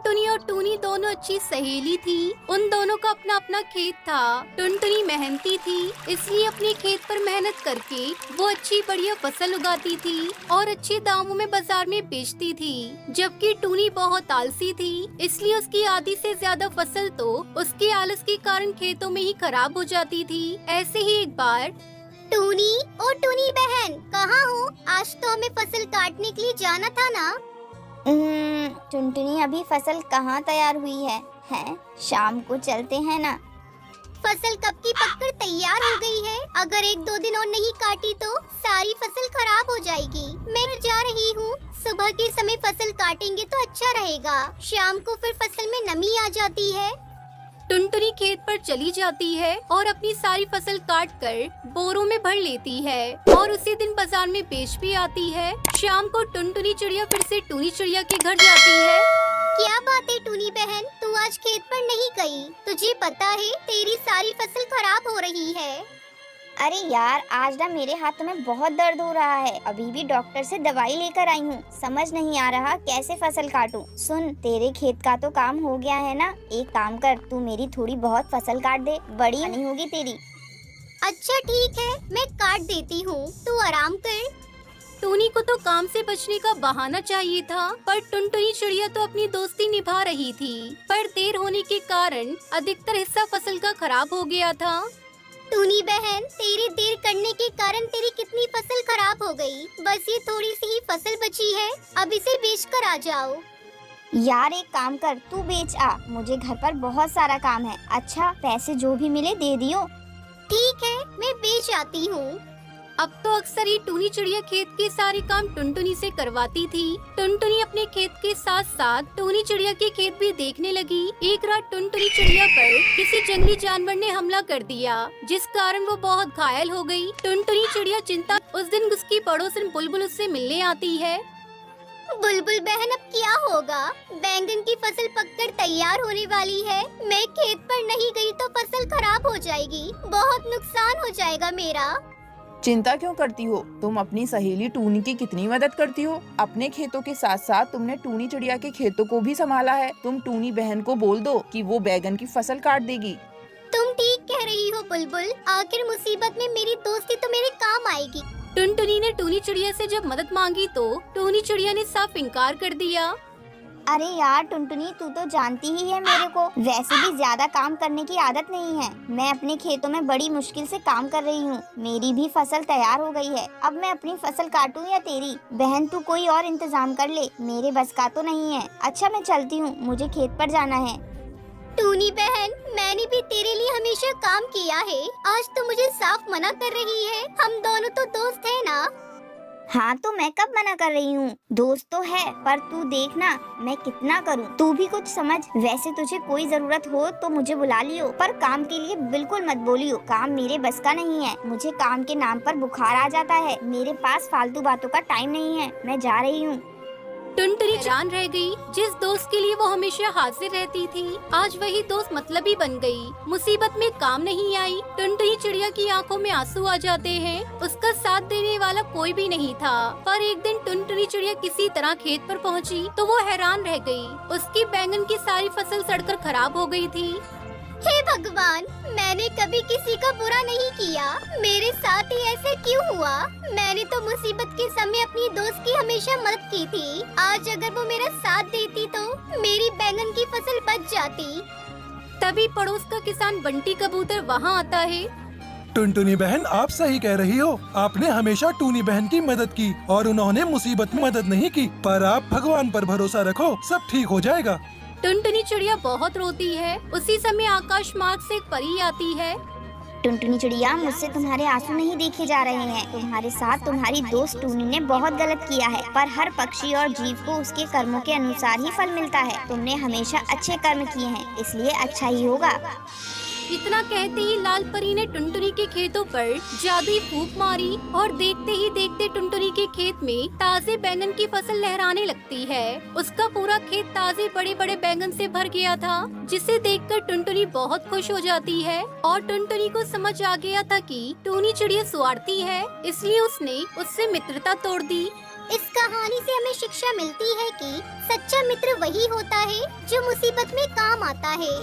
टुनटुनी और टूनी दोनों अच्छी सहेली थी। उन दोनों का अपना अपना खेत था। टुनटुनी मेहनती थी, इसलिए अपने खेत पर मेहनत करके वो अच्छी बढ़िया फसल उगाती थी और अच्छे दामों में बाजार में बेचती थी। जबकि टूनी बहुत आलसी थी, इसलिए उसकी आधी से ज्यादा फसल तो उसके आलस के कारण खेतों में ही खराब हो जाती थी। ऐसे ही एक बार टूनी, ओ टूनी बहन, कहाँ हो? आज तो हमें फसल काटने के लिए जाना था ना। टुनटुनी, अभी फसल कहाँ तैयार हुई है? शाम को चलते हैं ना। फसल कब की पककर तैयार हो गई है। अगर 1-2 दिन और नहीं काटी तो सारी फसल खराब हो जाएगी। मैं जा रही हूँ। सुबह के समय फसल काटेंगे तो अच्छा रहेगा। शाम को फिर फसल में नमी आ जाती है। टुनटुनी खेत पर चली जाती है और अपनी सारी फसल काट कर बोरों में भर लेती है और उसी दिन बाजार में बेच भी आती है। शाम को टुनटुनी चिड़िया फिर से टूनी चिड़िया के घर जाती है। क्या बात है टूनी बहन, तू आज खेत पर नहीं गई? तुझे पता है तेरी सारी फसल खराब हो रही है। अरे यार, आज ना मेरे हाथों में बहुत दर्द हो रहा है। अभी भी डॉक्टर से दवाई लेकर आई हूँ। समझ नहीं आ रहा कैसे फसल काटूं। सुन, तेरे खेत का तो काम हो गया है ना। एक काम कर, तू मेरी थोड़ी बहुत फसल काट दे, बड़ी नहीं होगी तेरी। अच्छा ठीक है, मैं काट देती हूँ, तू आराम कर। टूनी को तो काम से बचने का बहाना चाहिए था, पर टुनटुनी चिड़िया तो अपनी दोस्ती निभा रही थी। पर देर होने के कारण अधिकतर हिस्सा फसल का खराब हो गया था। टूनी बहन, तेरी देर करने के कारण तेरी कितनी फसल खराब हो गई। बस ये थोड़ी सी ही फसल बची है, अब इसे बेच कर आ जाओ। यार एक काम कर, तू बेच आ, मुझे घर पर बहुत सारा काम है। अच्छा, पैसे जो भी मिले दे दियो। ठीक है, मैं बेच आती हूँ। अब तो अक्सर ही टूनी चिड़िया खेत के सारे काम टुनटुनी से करवाती थी। टुनटुनी अपने खेत के साथ साथ टूनी चिड़िया के खेत भी देखने लगी। एक रात टुनटुनी चिड़िया पर किसी जंगली जानवर ने हमला कर दिया, जिस कारण वो बहुत घायल हो गई। टुनटुनी चिड़िया चिंता उस दिन उसकी पड़ोसन बुलबुल उससे मिलने आती है। बुलबुल बहन, अब क्या होगा? बैंगन की फसल पककर तैयार होने वाली है। मैं खेत पर नहीं गई तो फसल खराब हो जाएगी, बहुत नुकसान हो जाएगा मेरा। चिंता क्यों करती हो? तुम अपनी सहेली टूनी की कितनी मदद करती हो। अपने खेतों के साथ साथ तुमने टूनी चिड़िया के खेतों को भी संभाला है। तुम टूनी बहन को बोल दो कि वो बैगन की फसल काट देगी। तुम ठीक कह रही हो बुलबुल, आखिर मुसीबत में मेरी दोस्ती तो मेरे काम आएगी। टुनटुनी ने टूनी चिड़िया से जब मदद मांगी तो टूनी चिड़िया ने साफ इनकार कर दिया। अरे यार टुनटुनी, तू तो जानती ही है मेरे को वैसे भी ज्यादा काम करने की आदत नहीं है। मैं अपने खेतों में बड़ी मुश्किल से काम कर रही हूँ। मेरी भी फसल तैयार हो गई है। अब मैं अपनी फसल काटूं या तेरी? बहन, तू कोई और इंतजाम कर ले, मेरे बस का तो नहीं है। अच्छा, मैं चलती हूँ, मुझे खेत पर जाना है। टूनी बहन, मैंने भी तेरे लिए हमेशा काम किया है, आज तो मुझे साफ मना कर रही है। हम दोनों तो दोस्त हैं ना। हाँ, तो मैं कब मना कर रही हूँ? दोस्त तो है, पर तू देखना मैं कितना करूँ। तू भी कुछ समझ। वैसे तुझे कोई जरूरत हो तो मुझे बुला लियो, पर काम के लिए बिल्कुल मत बोलियो। काम मेरे बस का नहीं है। मुझे काम के नाम पर बुखार आ जाता है। मेरे पास फालतू बातों का टाइम नहीं है। मैं जा रही हूँ। टुनटुनी हैरान रह गई। जिस दोस्त के लिए वो हमेशा हाजिर रहती थी, आज वही दोस्त मतलबी बन गई। मुसीबत में काम नहीं आई। टुनटुनी चिड़िया की आंखों में आंसू आ जाते हैं। उसका साथ देने वाला कोई भी नहीं था। पर एक दिन टुनटुनी चिड़िया किसी तरह खेत पर पहुंची तो वो हैरान रह गई। उसकी बैंगन की सारी फसल सड़कर खराब हो गई थी। हे भगवान, मैंने कभी किसी का बुरा नहीं किया। मेरे साथ ही ऐसे क्यों हुआ? मैंने तो मुसीबत के समय अपनी दोस्त की हमेशा मदद की थी। आज अगर वो मेरा साथ देती तो मेरी बैंगन की फसल बच जाती। तभी पड़ोस का किसान बंटी कबूतर वहाँ आता है। टुनटुनी बहन, आप सही कह रही हो। आपने हमेशा टूनी बहन की मदद की और उन्होंने मुसीबत में मदद नहीं की। पर आप भगवान पर भरोसा रखो, सब ठीक हो जाएगा। टुनटुनी चिड़िया बहुत रोती है। उसी समय आकाश मार्ग से एक परी आती है। टुनटुनी चिड़िया, मुझसे तुम्हारे आंसू नहीं देखे जा रहे हैं। तुम्हारे साथ तुम्हारी दोस्त टूनी ने बहुत गलत किया है, पर हर पक्षी और जीव को उसके कर्मों के अनुसार ही फल मिलता है। तुमने हमेशा अच्छे कर्म किए हैं, इसलिए अच्छा ही होगा। इतना कहते ही लाल परी ने टुनटुनी के खेतों पर जादुई फूंक मारी और देखते ही देखते टुनटुनी के खेत में ताजे बैंगन की फसल लहराने लगती है। उसका पूरा खेत ताजे बड़े बड़े बैंगन से भर गया था, जिसे देखकर टुनटुनी बहुत खुश हो जाती है। और टुनटुनी को समझ आ गया था कि टूनी चिड़िया स्वार्थी है, इसलिए उसने उससे मित्रता तोड़ दी। इस कहानी से हमें शिक्षा मिलती है कि सच्चा मित्र वही होता है जो मुसीबत में काम आता है।